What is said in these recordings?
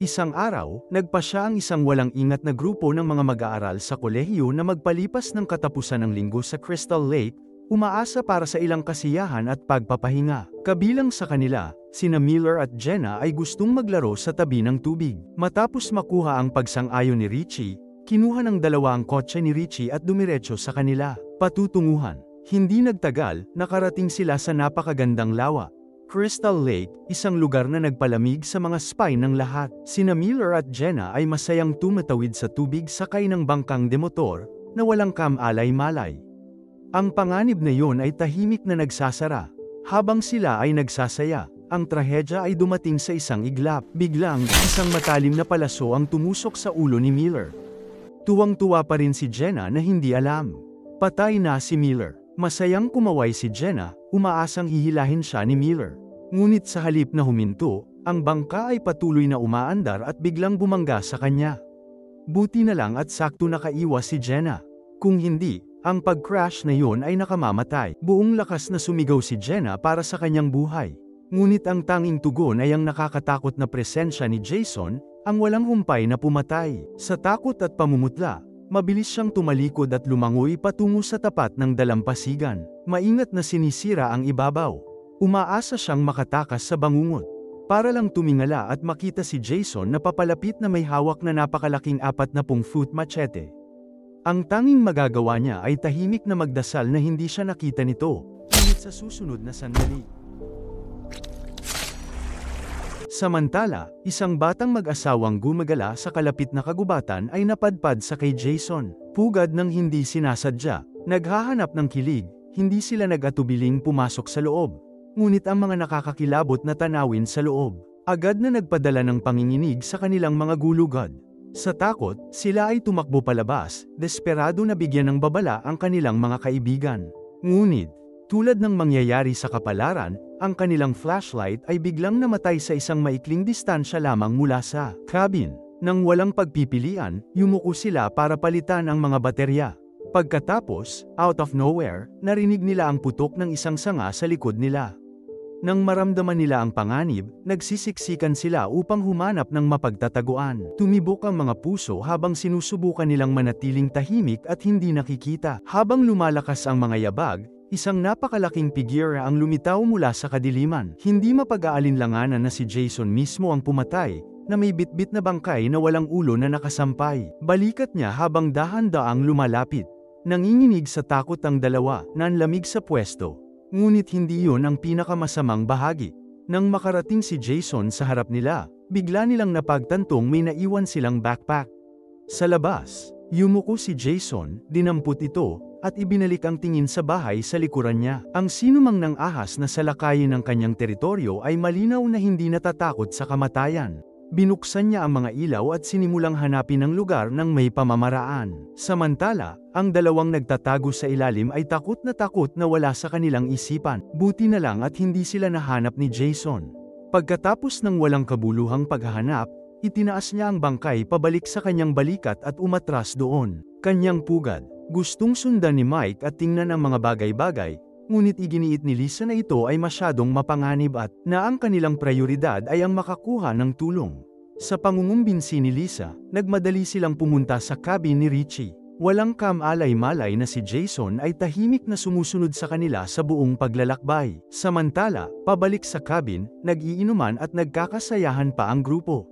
Isang araw, nagpa siya ang isang walang ingat na grupo ng mga mag-aaral sa kolehiyo na magpalipas ng katapusan ng linggo sa Crystal Lake, umaasa para sa ilang kasiyahan at pagpapahinga. Kabilang sa kanila, sina Miller at Jenna ay gustong maglaro sa tabi ng tubig. Matapos makuha ang pagsang-ayon ni Richie, kinuha ng dalawa ang kotse ni Richie at dumiretso sa kanila patutunguhan. Hindi nagtagal, nakarating sila sa napakagandang lawa. Crystal Lake, isang lugar na nagpalamig sa mga spine ng lahat. Sina Miller at Jenna ay masayang tumatawid sa tubig sakay ng bangkang demotor, na walang kam-alay-malay. Ang panganib na yon ay tahimik na nagsasara. Habang sila ay nagsasaya, ang trahedya ay dumating sa isang iglap. Biglang, isang matalim na palaso ang tumusok sa ulo ni Miller. Tuwang-tuwa pa rin si Jenna na hindi alam. Patay na si Miller. Masayang kumaway si Jenna, umaasang hihilahin siya ni Miller. Ngunit sa halip na huminto, ang bangka ay patuloy na umaandar at biglang bumangga sa kanya. Buti na lang at sakto nakaiwas si Jenna. Kung hindi, ang pag-crash na yon ay nakamamatay. Buong lakas na sumigaw si Jenna para sa kanyang buhay. Ngunit ang tanging tugon ay ang nakakatakot na presensya ni Jason, ang walang humpay na pumatay. Sa takot at pamumutla, mabilis siyang tumalikod at lumangoy patungo sa tapat ng dalampasigan. Maingat na sinisira ang ibabaw. Umaasa siyang makatakas sa bangungot. Para lang tumingala at makita si Jason na papalapit na may hawak na napakalaking 40-foot machete. Ang tanging magagawa niya ay tahimik na magdasal na hindi siya nakita nito, ngunit sa susunod na sandali. Samantala, isang batang mag-asawang gumagala sa kalapit na kagubatan ay napadpad sa kay Jason. Pugad ng hindi sinasadya, naghahanap ng kilig, hindi sila nag-atubiling pumasok sa loob. Ngunit ang mga nakakakilabot na tanawin sa loob, agad na nagpadala ng panginginig sa kanilang mga gulugad. Sa takot, sila ay tumakbo palabas, desperado na bigyan ng babala ang kanilang mga kaibigan. Ngunit, tulad ng mangyayari sa kapalaran, ang kanilang flashlight ay biglang namatay sa isang maikling distansya lamang mula sa cabin. Nang walang pagpipilian, yumuko sila para palitan ang mga baterya. Pagkatapos, out of nowhere, narinig nila ang putok ng isang sanga sa likod nila. Nang maramdaman nila ang panganib, nagsisiksikan sila upang humanap ng mapagtataguan. Tumibok ang mga puso habang sinusubukan nilang manatiling tahimik at hindi nakikita. Habang lumalakas ang mga yabag, isang napakalaking pigira ang lumitaw mula sa kadiliman. Hindi mapag-aalinlanganan na si Jason mismo ang pumatay, na may bitbit na bangkay na walang ulo na nakasampay. Balikat niya habang dahan-daang lumalapit. Nanginginig sa takot ang dalawa, nanlamig sa pwesto. Ngunit hindi yun ang pinakamasamang bahagi. Nang makarating si Jason sa harap nila, bigla nilang napagtantong may naiwan silang backpack. Sa labas, yumuko si Jason, dinampot ito, at ibinalik ang tingin sa bahay sa likuran niya. Ang sinumang nang ahas na salakayin ng kanyang teritoryo ay malinaw na hindi natatakot sa kamatayan. Binuksan niya ang mga ilaw at sinimulang hanapin ang lugar ng may pamamaraan. Samantala, ang dalawang nagtatago sa ilalim ay takot na wala sa kanilang isipan. Buti na lang at hindi sila nahanap ni Jason. Pagkatapos ng walang kabuluhang paghahanap, itinaas niya ang bangkay pabalik sa kanyang balikat at umatras doon. Kanyang pugad. Gustong sundan ni Mike at tingnan ang mga bagay-bagay, ngunit iginiit ni Lisa na ito ay masyadong mapanganib at na ang kanilang prioridad ay ang makakuha ng tulong. Sa pangungumbinsi ni Lisa, nagmadali silang pumunta sa cabin ni Richie. Walang kam-alay-malay na si Jason ay tahimik na sumusunod sa kanila sa buong paglalakbay. Samantala, pabalik sa cabin, nag-iinuman at nagkakasayahan pa ang grupo.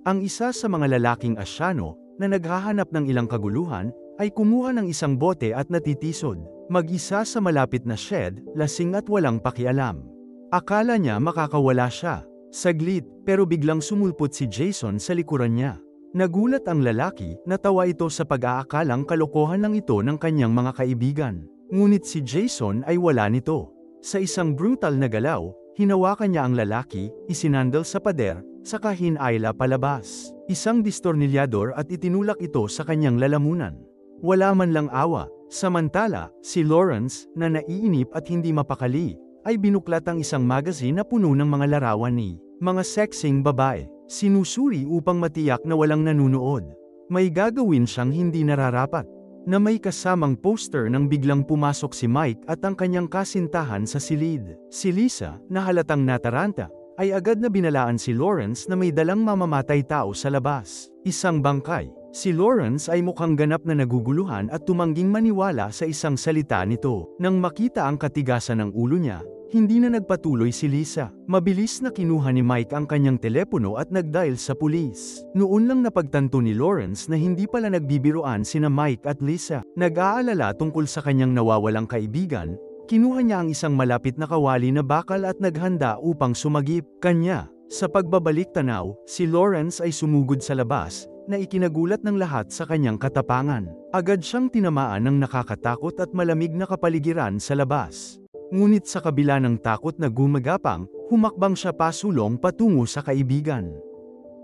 Ang isa sa mga lalaking asyano, na naghahanap ng ilang kaguluhan, ay kumuha ng isang bote at natitisod. Mag-isa sa malapit na shed, lasing at walang pakialam. Akala niya makakawala siya. Saglit, pero biglang sumulpot si Jason sa likuran niya. Nagulat ang lalaki, natawa ito sa pag-aakalang kalokohan lang ito ng kanyang mga kaibigan. Ngunit si Jason ay wala nito. Sa isang brutal na galaw, hinawakan niya ang lalaki, isinandal sa pader, saka hinayla palabas. Isang distornilyador at itinulak ito sa kanyang lalamunan. Wala man lang awa. Samantala, si Lawrence, na naiinip at hindi mapakali, ay binuklat ang isang magazine na puno ng mga larawan ni mga sexing babae. Sinusuri upang matiyak na walang nanunood. May gagawin siyang hindi nararapat. Na may kasamang poster nang biglang pumasok si Mike at ang kanyang kasintahan sa silid. Si Lisa, na halatang nataranta, ay agad na binalaan si Lawrence na may dalang mamamatay tao sa labas. Isang bangkay. Si Lawrence ay mukhang ganap na naguguluhan at tumangging maniwala sa isang salita nito. Nang makita ang katigasan ng ulo niya, hindi na nagpatuloy si Lisa. Mabilis na kinuha ni Mike ang kanyang telepono at nag-dial sa pulis. Noon lang napagtanto ni Lawrence na hindi pala nagbibiruan sina Mike at Lisa. Nag-aalala tungkol sa kanyang nawawalang kaibigan, kinuha niya ang isang malapit na kawali na bakal at naghanda upang sumagip kanya. Sa pagbabalik tanaw, si Lawrence ay sumugod sa labas, na ikinagulat ng lahat sa kanyang katapangan. Agad siyang tinamaan ng nakakatakot at malamig na kapaligiran sa labas. Ngunit sa kabila ng takot na gumagapang, humakbang siya pasulong patungo sa kaibigan.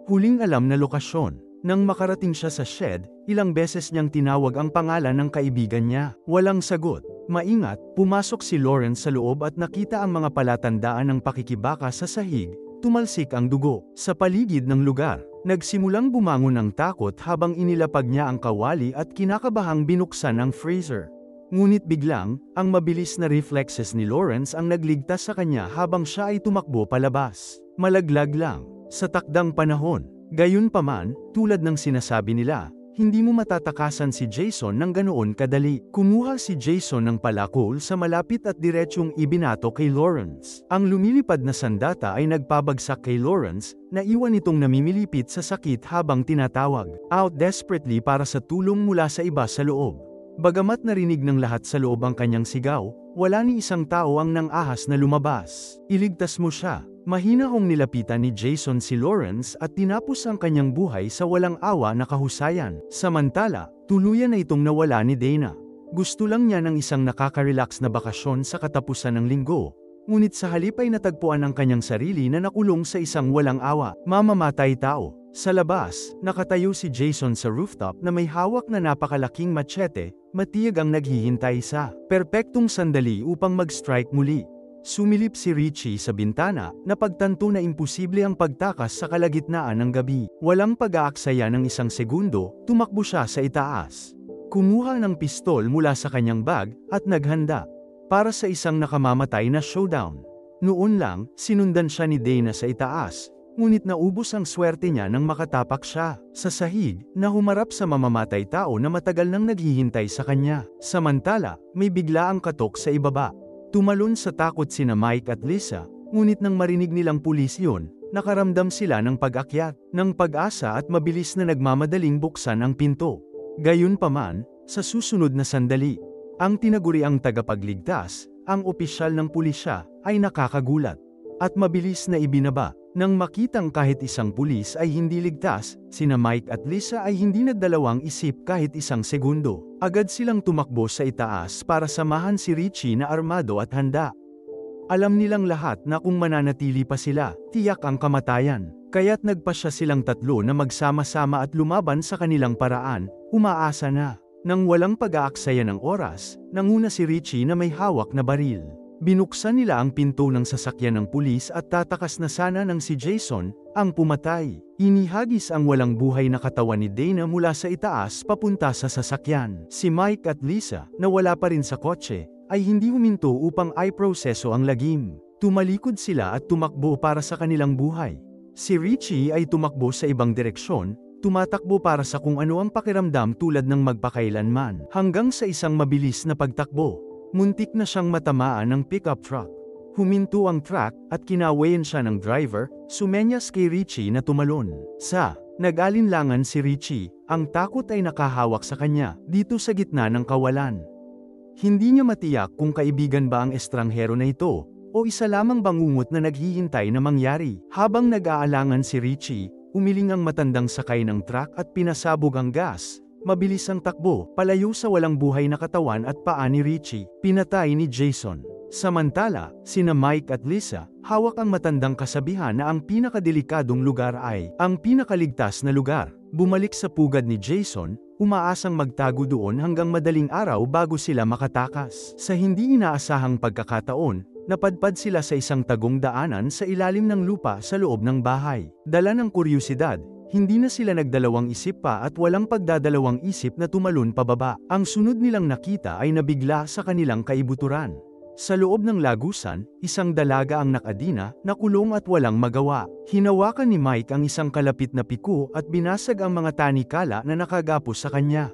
Huling alam na lokasyon. Nang makarating siya sa shed, ilang beses niyang tinawag ang pangalan ng kaibigan niya. Walang sagot. Maingat, pumasok si Lawrence sa loob at nakita ang mga palatandaan ng pakikibaka sa sahig. Tumalsik ang dugo. Sa paligid ng lugar, nagsimulang bumangon ng takot habang inilapag niya ang kawali at kinakabahang binuksan ang freezer. Ngunit biglang, ang mabilis na reflexes ni Lawrence ang nagligtas sa kanya habang siya ay tumakbo palabas. Malaglag lang, sa takdang panahon. Gayunpaman, tulad ng sinasabi nila, hindi mo matatakasan si Jason ng ganoon kadali. Kumuha si Jason ng palakol sa malapit at diretsyong ibinato kay Lawrence. Ang lumilipad na sandata ay nagpabagsak kay Lawrence, na iwan itong namimilipit sa sakit habang tinatawag out desperately para sa tulong mula sa iba sa loob. Bagamat narinig ng lahat sa loob ang kanyang sigaw, wala ni isang tao ang nang-ahas na lumabas. Iligtas mo siya. Mahina hong nilapitan ni Jason si Lawrence at tinapos ang kanyang buhay sa walang awa na kahusayan. Samantala, tuluyan na itong nawala ni Dana. Gusto lang niya ng isang nakaka-relax na bakasyon sa katapusan ng linggo. Ngunit sa halip ay natagpuan ang kanyang sarili na nakulong sa isang walang awa, mamamatay tao. Sa labas, nakatayo si Jason sa rooftop na may hawak na napakalaking machete, matiyag ang naghihintay sa perpektong sandali upang mag-strike muli. Sumilip si Richie sa bintana, napagtanto na imposible ang pagtakas sa kalagitnaan ng gabi. Walang pag-aaksaya ng isang segundo, tumakbo siya sa itaas. Kumuha ng pistol mula sa kanyang bag, at naghanda para sa isang nakamamatay na showdown. Noon lang, sinundan siya ni Dana sa itaas, ngunit naubos ang swerte niya nang makatapak siya sa sahig, na humarap sa mamamatay tao na matagal nang naghihintay sa kanya. Samantala, may bigla ang katok sa ibaba. Tumalon sa takot sina Mike at Lisa, ngunit nang marinig nilang pulis yun, nakaramdam sila ng pag-akyat, ng pag-asa at mabilis na nagmamadaling buksan ang pinto. Gayunpaman, sa susunod na sandali, ang tinaguriang tagapagligtas, ang opisyal ng pulisya, ay nakakagulat. At mabilis na ibinaba. Nang makitang kahit isang pulis ay hindi ligtas, sina Mike at Lisa ay hindi nagdalawang isip kahit isang segundo. Agad silang tumakbo sa itaas para samahan si Richie na armado at handa. Alam nilang lahat na kung mananatili pa sila, tiyak ang kamatayan. Kaya't nagpasya silang tatlo na magsama-sama at lumaban sa kanilang paraan, umaasa na. Nang walang pag-aaksaya ng oras, nanguna si Richie na may hawak na baril. Binuksan nila ang pinto ng sasakyan ng pulis at tatakas na sana ng si Jason, ang pumatay. Inihagis ang walang buhay na katawan ni Dana mula sa itaas papunta sa sasakyan. Si Mike at Lisa, na wala pa rin sa kotse, ay hindi huminto upang i-proseso ang lagim. Tumalikod sila at tumakbo para sa kanilang buhay. Si Richie ay tumakbo sa ibang direksyon, tumatakbo para sa kung ano ang pakiramdam tulad ng magpakailanman. Hanggang sa isang mabilis na pagtakbo. Muntik na siyang matamaan ng pickup truck. Huminto ang truck at kinawayan siya ng driver, sumenyas kay Richie na tumalon. Nag-alinlangan si Richie, ang takot ay nakahawak sa kanya, dito sa gitna ng kawalan. Hindi niya matiyak kung kaibigan ba ang estranghero na ito, o isa lamang bangungot na naghihintay na mangyari. Habang nag-aalangan si Richie, umiling ang matandang sakay ng truck at pinasabog ang gas. Mabilis ang takbo, palayo sa walang buhay na katawan at paa ni Richie, pinatay ni Jason. Samantala, sina Mike at Lisa, hawak ang matandang kasabihan na ang pinakadelikadong lugar ay ang pinakaligtas na lugar. Bumalik sa pugad ni Jason, umaasang magtago doon hanggang madaling araw bago sila makatakas. Sa hindi inaasahang pagkakataon, napadpad sila sa isang tagong daanan sa ilalim ng lupa sa loob ng bahay. Dala ng kuryusidad, hindi na sila nagdalawang isip pa at walang pagdadalawang isip na tumalon pababa. Ang sunod nilang nakita ay nabigla sa kanilang kaibuturan. Sa loob ng lagusan, isang dalaga ang nakadina, nakulong at walang magawa. Hinawakan ni Mike ang isang kalapit na piku at binasag ang mga tanikala na nakagapos sa kanya.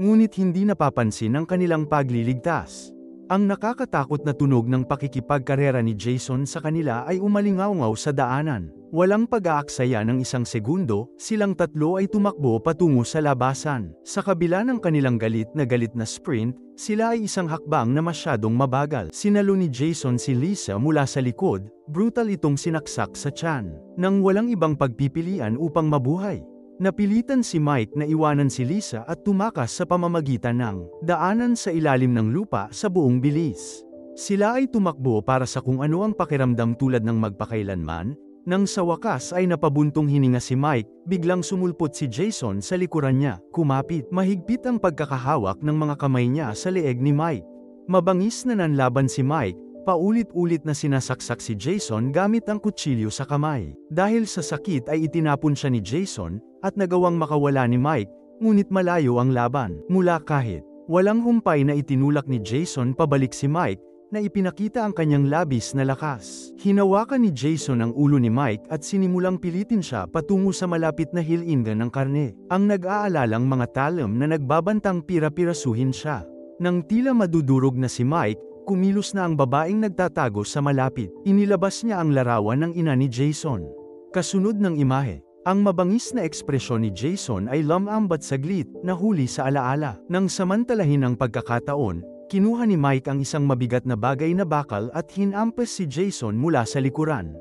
Ngunit hindi napapansin ang kanilang pagliligtas. Ang nakakatakot na tunog ng pakikipagkarera ni Jason sa kanila ay umalingaw-ngaw sa daanan. Walang pag-aaksaya ng isang segundo, silang tatlo ay tumakbo patungo sa labasan. Sa kabila ng kanilang galit na sprint, sila ay isang hakbang na masyadong mabagal. Sinalo ni Jason si Lisa mula sa likod, brutal itong sinaksak sa tiyan. Nang walang ibang pagpipilian upang mabuhay. Napilitan si Mike na iwanan si Lisa at tumakas sa pamamagitan ng daanan sa ilalim ng lupa sa buong bilis. Sila ay tumakbo para sa kung ano ang pakiramdam tulad ng magpakailanman. Nang sa wakas ay napabuntong hininga si Mike, biglang sumulpot si Jason sa likuran niya, kumapit. Mahigpit ang pagkakahawak ng mga kamay niya sa leeg ni Mike. Mabangis na nanlaban si Mike, paulit-ulit na sinasaksak si Jason gamit ang kutsilyo sa kamay. Dahil sa sakit ay itinapon siya ni Jason, at nagawang makawala ni Mike, ngunit malayo ang laban. Mula kahit walang humpay na itinulak ni Jason pabalik si Mike, na ipinakita ang kanyang labis na lakas. Hinawakan ni Jason ang ulo ni Mike at sinimulang pilitin siya patungo sa malapit na hilinga ng karne. Ang nag-aalalang mga talam na nagbabantang pira-pirasuhin siya. Nang tila madudurog na si Mike, kumilos na ang babaeng nagtatago sa malapit. Inilabas niya ang larawan ng ina ni Jason. Kasunod ng imahe, ang mabangis na ekspresyon ni Jason ay lumambat saglit, nahuli sa alaala. Nang samantalahin ang pagkakataon, kinuha ni Mike ang isang mabigat na bagay na bakal at hinampas si Jason mula sa likuran.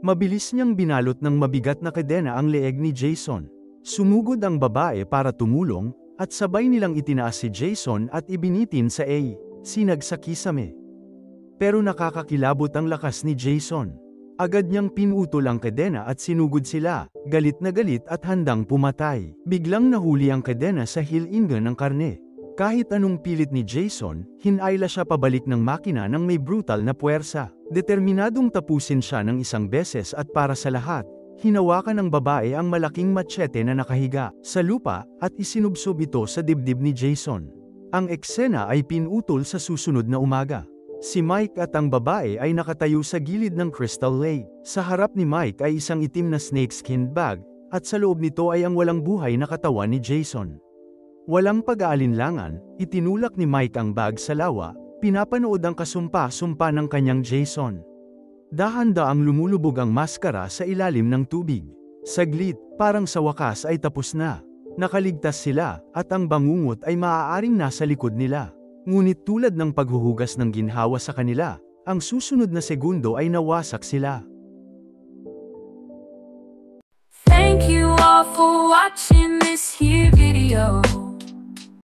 Mabilis niyang binalot ng mabigat na kadena ang leeg ni Jason. Sumugod ang babae para tumulong, at sabay nilang itinaas si Jason at ibinitin sa sinag sa kisame. Pero nakakakilabot ang lakas ni Jason. Agad niyang pinutol ang kadena at sinugod sila, galit na galit at handang pumatay. Biglang nahuli ang kadena sa hilinga ng karne. Kahit anong pilit ni Jason, hinayla siya pabalik ng makina ng may brutal na puwersa. Determinadong tapusin siya ng isang beses at para sa lahat, hinawakan ng babae ang malaking machete na nakahiga sa lupa at isinubsob ito sa dibdib ni Jason. Ang eksena ay pinutol sa susunod na umaga. Si Mike at ang babae ay nakatayo sa gilid ng Crystal Lake. Sa harap ni Mike ay isang itim na snakeskin bag, at sa loob nito ay ang walang buhay na katawan ni Jason. Walang pag-aalinlangan, itinulak ni Mike ang bag sa lawa, pinapanood ang kasumpa-sumpa ng kanyang Jason. Dahan-daang lumulubog ang maskara sa ilalim ng tubig. Saglit, parang sa wakas ay tapos na. Nakaligtas sila, at ang bangungot ay maaaring nasa likod nila. Ngunit tulad ng paghuhugas ng ginhawa sa kanila, ang susunod na segundo ay nawasak sila. Thank you all for watching this here video.